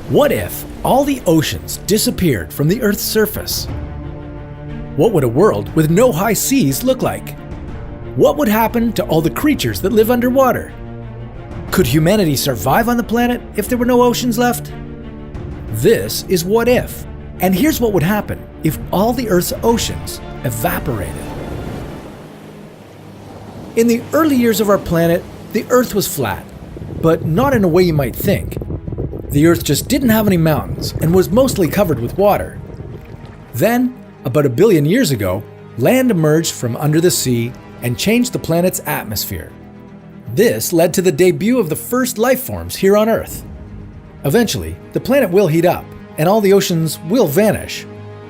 What if all the oceans disappeared from the Earth's surface? What would a world with no high seas look like? What would happen to all the creatures that live underwater? Could humanity survive on the planet if there were no oceans left? This is What If, and here's what would happen if all the Earth's oceans evaporated. In the early years of our planet, the Earth was flat, but not in a way you might think. The Earth just didn't have any mountains and was mostly covered with water. Then, about 1 billion years ago, land emerged from under the sea and changed the planet's atmosphere. This led to the debut of the first life forms here on Earth. Eventually, the planet will heat up, and all the oceans will vanish.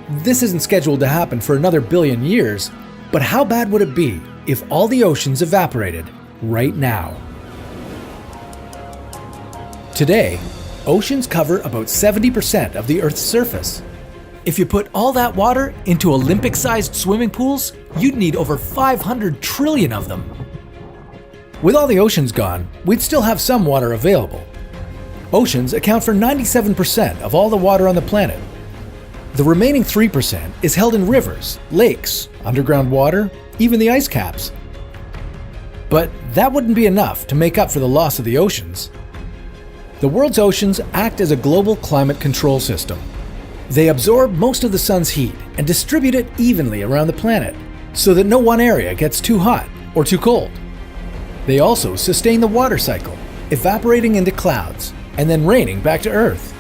This isn't scheduled to happen for another 1 billion years, but how bad would it be if all the oceans evaporated right now? Today, oceans cover about 70% of the Earth's surface. If you put all that water into Olympic-sized swimming pools, you'd need over 500 trillion of them. With all the oceans gone, we'd still have some water available. Oceans account for 97% of all the water on the planet. The remaining 3% is held in rivers, lakes, underground water, even the ice caps. But that wouldn't be enough to make up for the loss of the oceans. The world's oceans act as a global climate control system. They absorb most of the sun's heat and distribute it evenly around the planet so that no one area gets too hot or too cold. They also sustain the water cycle, evaporating into clouds and then raining back to Earth.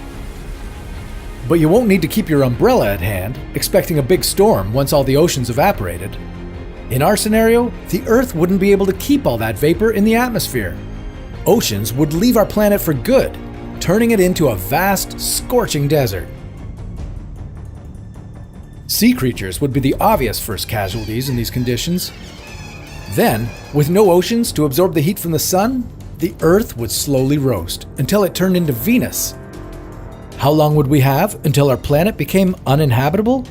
But you won't need to keep your umbrella at hand, expecting a big storm once all the oceans evaporated. In our scenario, the Earth wouldn't be able to keep all that vapor in the atmosphere. Oceans would leave our planet for good, turning it into a vast, scorching desert. Sea creatures would be the obvious first casualties in these conditions. Then, with no oceans to absorb the heat from the sun, the Earth would slowly roast until it turned into Venus. How long would we have until our planet became uninhabitable?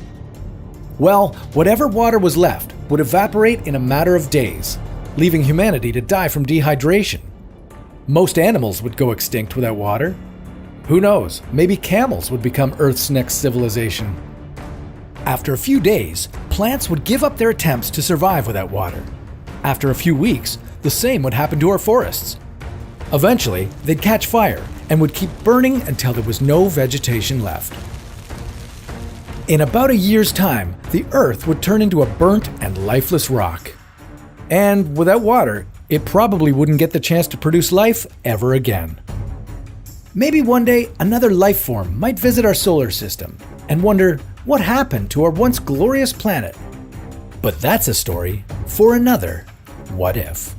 Well, whatever water was left would evaporate in a matter of days, leaving humanity to die from dehydration. Most animals would go extinct without water. Who knows, maybe camels would become Earth's next civilization. After a few days, plants would give up their attempts to survive without water. After a few weeks, the same would happen to our forests. Eventually, they'd catch fire and would keep burning until there was no vegetation left. In about a year's time, the Earth would turn into a burnt and lifeless rock. And without water, it probably wouldn't get the chance to produce life ever again. Maybe one day another life form might visit our solar system and wonder what happened to our once glorious planet. But that's a story for another What If.